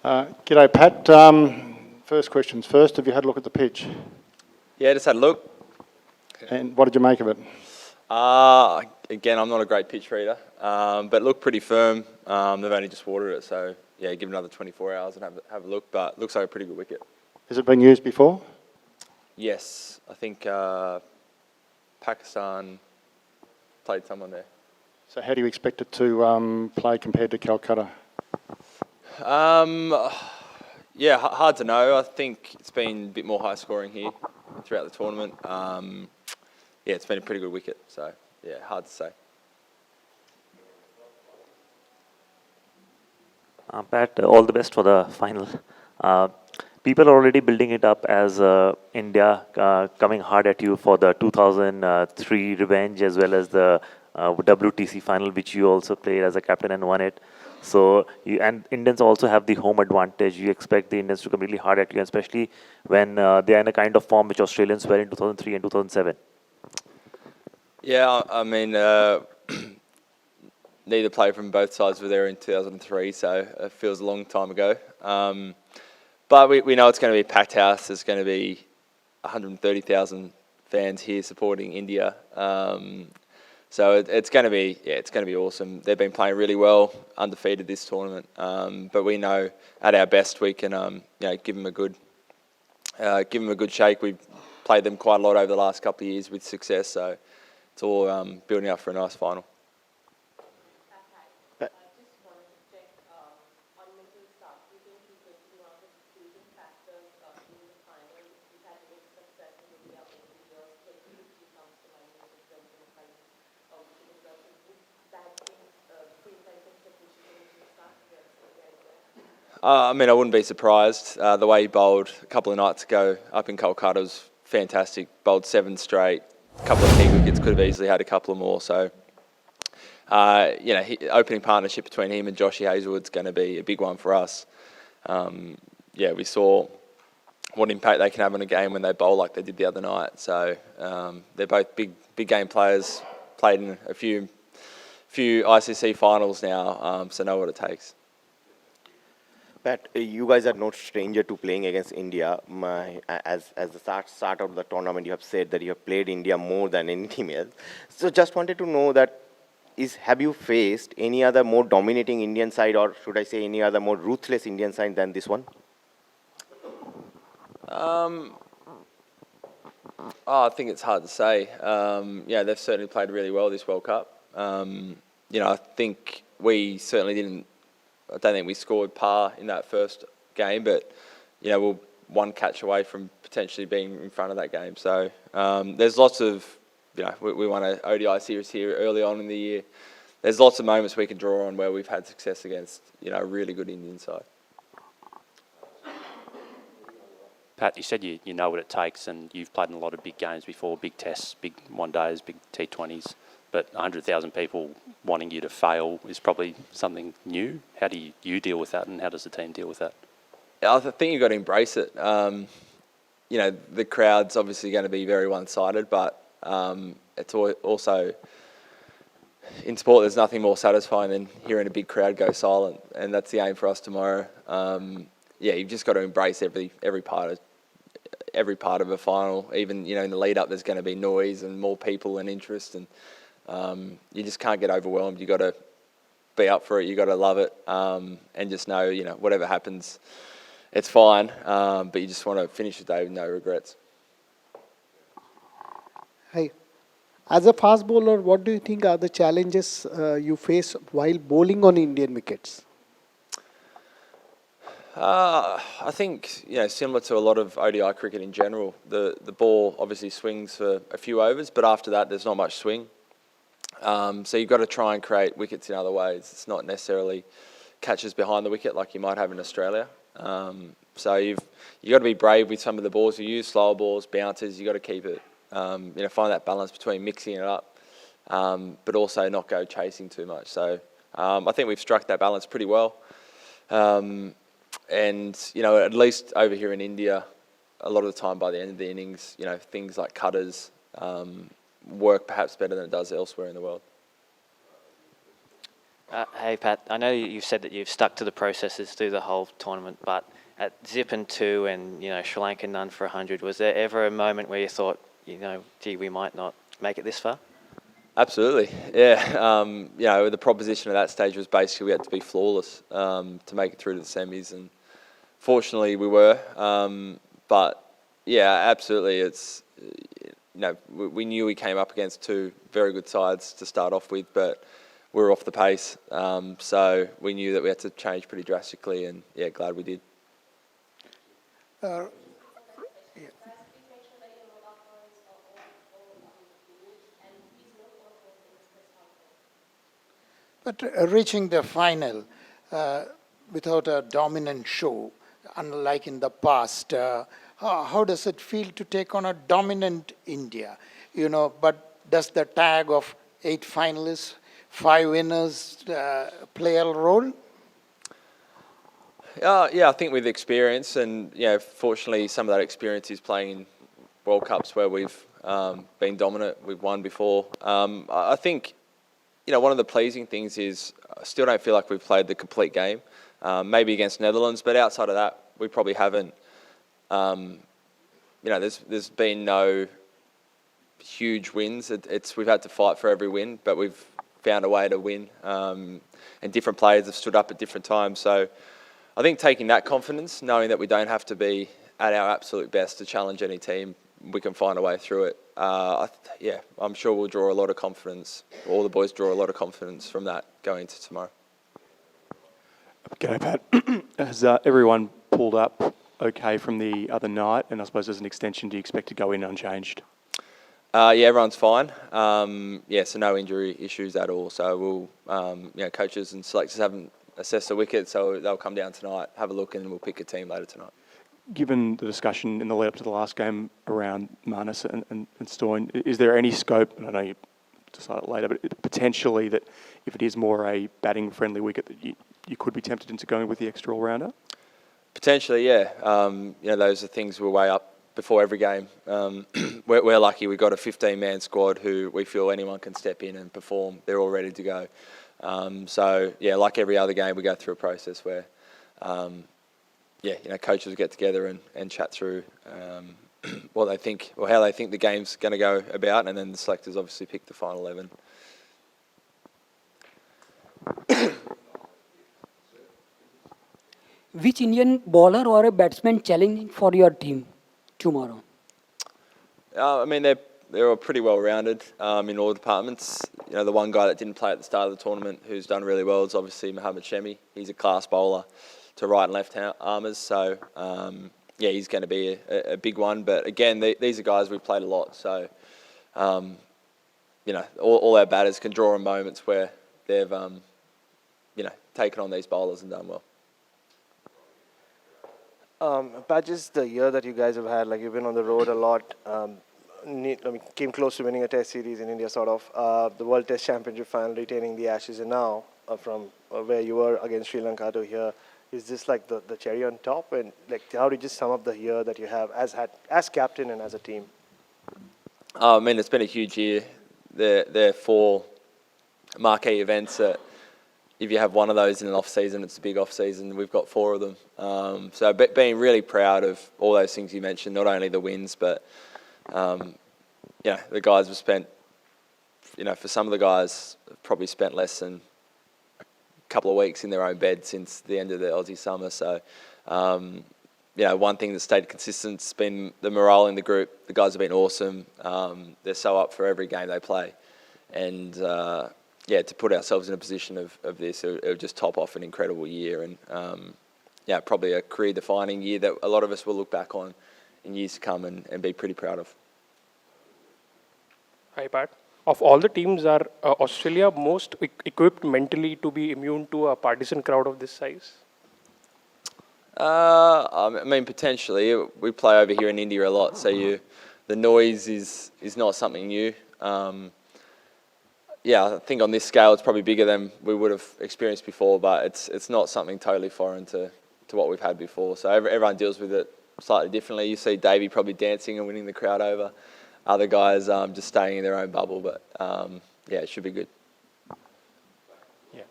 G'day, Pat. First questions first. Have you had a look at the pitch? Yeah, just had a look. And what did you make of it? Again, I'm not a great pitch reader, but it looked pretty firm. They've only just watered it, so yeah, give it another 24 hours and have a look, but looks like a pretty good wicket. Has it been used before? Yes, I think Pakistan played someone there. So how do you expect it to play compared to Calcutta? Yeah, hard to know. I think it's been a bit more high scoring here throughout the tournament. Yeah, it's been a pretty good wicket, so yeah, hard to say. Pat, all the best for the final. People are already building it up as India coming hard at you for the 2003 revenge, as well as the WTC final, which you also played as a captain and won it. So, and Indians also have the home advantage. You expect the Indians to come really hard at you, especially when they are in a kind of form which Australians were in 2003 and 2007. Yeah, I mean, neither player from both sides were there in 2003, so it feels a long time ago. But we know it's going to be a packed house. There's going to be 130,000 fans here supporting India. So it's going to be awesome. They've been playing really well, undefeated this tournament. But we know at our best we can give them a good shake. We've played them quite a lot over the last couple of years with success. So it's all building up for a nice final. I mean, I wouldn't be surprised. The way he bowled a couple of nights ago up in Kolkata was fantastic. Bowled 7 straight, a couple of key wickets, could have easily had a couple of more. So, opening partnership between him and Joshy Hazlewood's going to be a big one for us. We saw what impact they can have on a game when they bowl like they did the other night. So they're both big game players, played in a few ICC finals now, so know what it takes. Pat, you guys are no stranger to playing against India. As the start of the tournament, you have said that you have played India more than any team else. So just wanted to know that, have you faced any other more dominating Indian side, or should I say any other more ruthless Indian side than this one? I think it's hard to say. They've certainly played really well this World Cup. I think we certainly I don't think we scored par in that first game, but we're one catch away from potentially being in front of that game. So there's lots of, we won an ODI series here early on in the year. There's lots of moments we can draw on where we've had success against, a really good Indian side. Pat, you said you know what it takes, and you've played in a lot of big games before, big tests, big one-days, big T20s. But 100,000 people wanting you to fail is probably something new. How do you deal with that, and how does the team deal with that? I think you've got to embrace it. The crowd's obviously going to be very one-sided, but it's also, in sport, there's nothing more satisfying than hearing a big crowd go silent, and that's the aim for us tomorrow. You've just got to embrace every part of a final. Even in the lead-up, there's going to be noise and more people and interest, and you just can't get overwhelmed. You got to be up for it. You got to love it, and just know, whatever happens, it's fine. But you just want to finish the day with no regrets. Hi, as a fast bowler, what do you think are the challenges you face while bowling on Indian wickets? I think similar to a lot of ODI cricket in general, the ball obviously swings for a few overs, but after that there's not much swing. So you've got to try and create wickets in other ways. It's not necessarily catches behind the wicket like you might have in Australia. So you've got to be brave with some of the balls you use, slower balls, bouncers. You've got to keep it, find that balance between mixing it up, but also not go chasing too much. So I think we've struck that balance pretty well. And at least over here in India, a lot of the time by the end of the innings, things like cutters work perhaps better than it does elsewhere in the world. Hey Pat, I know you've said that you've stuck to the processes through the whole tournament, but at zip and 2 and Sri Lanka none for 100, was there ever a moment where you thought, gee, we might not make it this far? Absolutely, yeah. The proposition at that stage was basically we had to be flawless to make it through to the semis, and fortunately we were. But yeah, absolutely, it's we knew we came up against two very good sides to start off with, but we were off the pace, so we knew that we had to change pretty drastically, and yeah, glad we did. But reaching the final without a dominant show, unlike in the past, how does it feel to take on a dominant India? But does the tag of 8 finalists, 5 winners play a role? Yeah, I think with experience, and fortunately some of that experience is playing in World Cups where we've been dominant. We've won before. I think one of the pleasing things is I still don't feel like we've played the complete game. Maybe against Netherlands, but outside of that, we probably haven't. There's been no huge wins. We've had to fight for every win, but we've found a way to win. And different players have stood up at different times. So I think taking that confidence, knowing that we don't have to be at our absolute best to challenge any team, we can find a way through it. I'm sure we'll draw a lot of confidence. All the boys draw a lot of confidence from that going into tomorrow. G'day, Pat. Has everyone pulled up okay from the other night? And I suppose as an extension, do you expect to go in unchanged? Everyone's fine. So no injury issues at all. So we'll, coaches and selectors haven't assessed the wicket, so they'll come down tonight, have a look, and we'll pick a team later tonight. Given the discussion in the lead up to the last game around Marnus and Stoyne, is there any scope, and I know you decide it later, but potentially that if it is more a batting-friendly wicket, that you could be tempted into going with the extra all-rounder? Potentially, yeah. Those are things we'll weigh up before every game. We're lucky we've got a 15-man squad who we feel anyone can step in and perform. They're all ready to go. Like every other game, we go through a process where coaches get together and chat through what they think or how they think the game's going to go about, and then the selectors obviously pick the final 11. Which Indian bowler or a batsman challenging for your team tomorrow? They're all pretty well rounded in all departments. The one guy that didn't play at the start of the tournament who's done really well is obviously Mohammad Shemi. He's a class bowler to right and left armers, so he's going to be a big one. But again, these are guys we've played a lot, so all our batters can draw on moments where they've taken on these bowlers and done well. Pat, just the year that you guys have had, like you've been on the road a lot, came close to winning a test series in India, sort of, the World Test Championship final, retaining the Ashes, and now from where you were against Sri Lanka to here, is this like the cherry on top? And like, how do you just sum up the year that you have as captain and as a team? It's been a huge year. There are 4 marquee events that if you have one of those in an off-season, it's a big off-season. We've got 4 of them. So being really proud of all those things you mentioned, not only the wins, but, the guys have spent, for some of the guys, have probably spent less than a couple of weeks in their own bed since the end of the Aussie summer. So, one thing that stayed consistent has been the morale in the group. The guys have been awesome. They're so up for every game they play. And, to put ourselves in a position of this, it would just top off an incredible year, and probably a career-defining year that a lot of us will look back on in years to come and be pretty proud of. Hi, Pat. Of all the teams, are Australia most equipped mentally to be immune to a partisan crowd of this size? Potentially. We play over here in India a lot, so the noise is not something new. I think on this scale it's probably bigger than we would have experienced before, but it's not something totally foreign to what we've had before. So everyone deals with it slightly differently. You see Davey probably dancing and winning the crowd over. Other guys just staying in their own bubble, but it should be good. Yeah.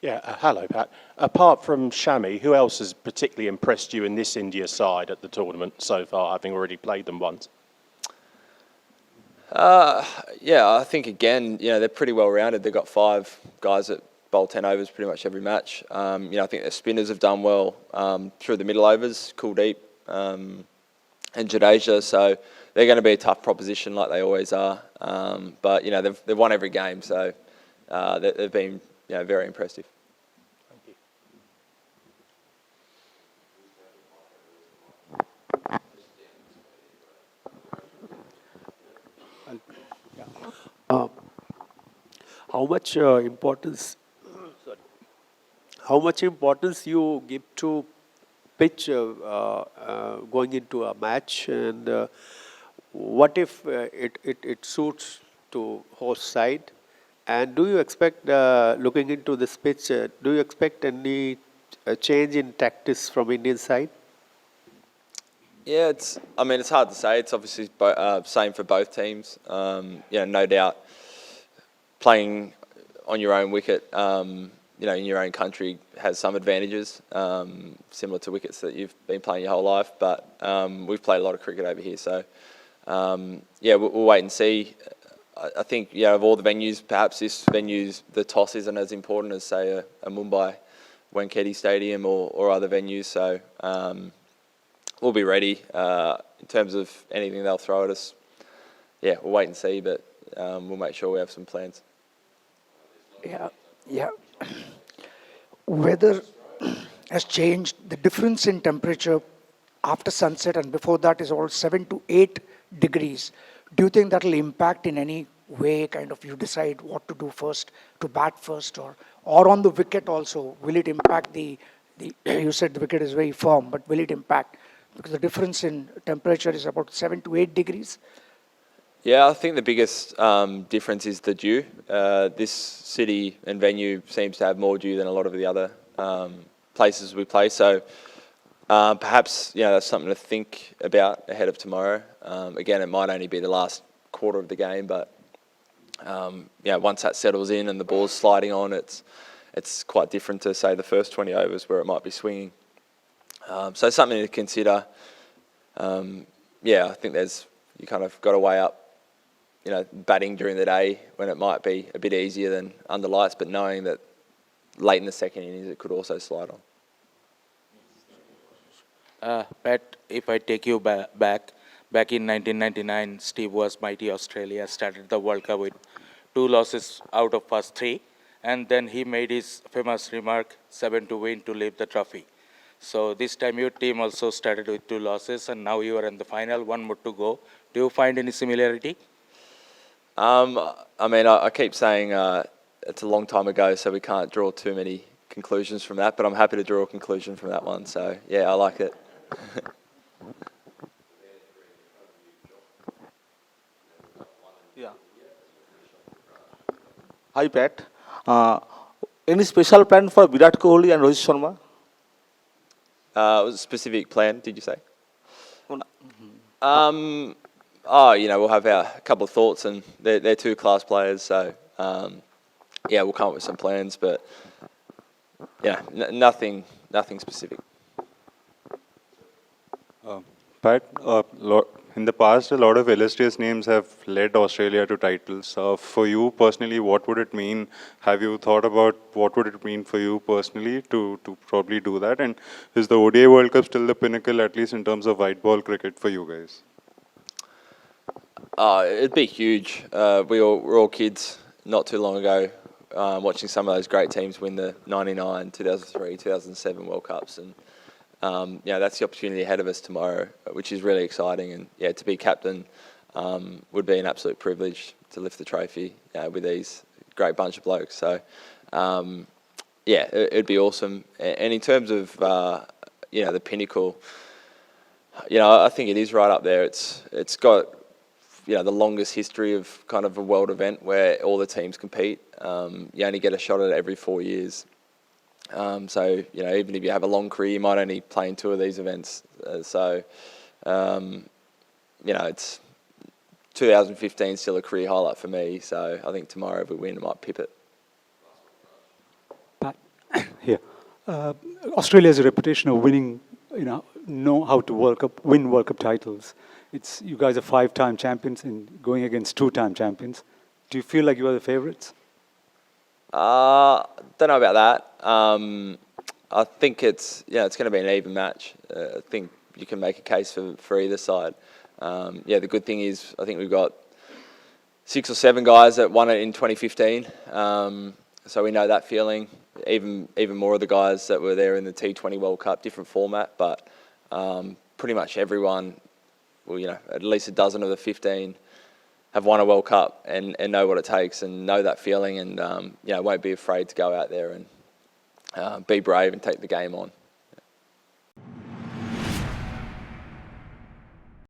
Yeah, hello, Pat. Apart from Shami, who else has particularly impressed you in this India side at the tournament so far, having already played them once? Yeah, I think again, they're pretty well rounded. They've got 5 guys that bowl 10 overs pretty much every match. I think their spinners have done well through the middle overs, Kuldeep and Jadeja. So they're going to be a tough proposition like they always are. But they've won every game, so they've been very impressive. How much importance? Sorry. How much importance you give to pitch going into a match, and what if it suits to host side? And do you expect, looking into this pitch, do you expect any change in tactics from Indian side? Yeah, it's hard to say. It's obviously same for both teams. No doubt playing on your own wicket, in your own country has some advantages, similar to wickets that you've been playing your whole life. But we've played a lot of cricket over here, so we'll wait and see. I think, of all the venues, perhaps this venue's, the toss isn't as important as, say, a Mumbai Wankhede Stadium or other venues. So we'll be ready in terms of anything they'll throw at us. Yeah, we'll wait and see, but we'll make sure we have some plans. Yeah. Weather has changed. The difference in temperature after sunset and before that is all 7 to 8 degrees. Do you think that will impact in any way, kind of you decide what to do first, to bat first, or on the wicket also? Will it impact the you said the wicket is very firm, but will it impact? Because the difference in temperature is about 7 to 8 degrees. Yeah, I think the biggest difference is the dew. This city and venue seems to have more dew than a lot of the other places we play. So perhaps that's something to think about ahead of tomorrow. Again, it might only be the last quarter of the game, but once that settles in and the ball's sliding on, it's quite different to, say, the first 20 overs where it might be swinging. So something to consider. I think you kind of got to weigh up, batting during the day when it might be a bit easier than under lights, but knowing that late in the second innings it could also slide on. Pat, if I take you back in 1999, Steve was mighty Australia, started the World Cup with 2 losses out of first 3, and then he made his famous remark, 7 to win to leave the trophy. So this time your team also started with 2 losses, and now you are in the final, 1 more to go. Do you find any similarity? I keep saying it's a long time ago, so we can't draw too many conclusions from that, but I'm happy to draw a conclusion from that one. So, I like it. Yeah. Hi, Pat. Any special plan for Virat Kohli and Rohit Sharma? Was a specific plan, did you say? We'll have a couple of thoughts, and they're 2 class players, so we'll come up with some plans, but nothing specific. Pat, in the past, a lot of illustrious names have led Australia to titles. For you personally, what would it mean? Have you thought about what would it mean for you personally to probably do that? And is the ODI World Cup still the pinnacle, at least in terms of white ball cricket for you guys? It'd be huge. We were all kids not too long ago, watching some of those great teams win the 99, 2003, 2007 World Cups, and that's the opportunity ahead of us tomorrow, which is really exciting. And to be captain would be an absolute privilege to lift the trophy with these great bunch of blokes. So it'd be awesome. And in terms of the pinnacle, I think it is right up there. It's got the longest history of kind of a world event where all the teams compete. You only get a shot at it every 4 years. So, even if you have a long career, you might only play in 2 of these events. It's 2015 still a career highlight for me. So I think tomorrow if we win, it might pip it. Pat, Here. Australia has a reputation of winning, know how to win World Cup titles. You guys are 5-time champions and going against 2-time champions. Do you feel like you are the favourites? Don't know about that. I think it's going to be an even match. I think you can make a case for either side. The good thing is I think we've got 6 or 7 guys that won it in 2015. So we know that feeling. Even more of the guys that were there in the T20 World Cup, different format, but pretty much everyone, at least a dozen of the 15 have won a World Cup and know what it takes and know that feeling and won't be afraid to go out there and be brave and take the game on.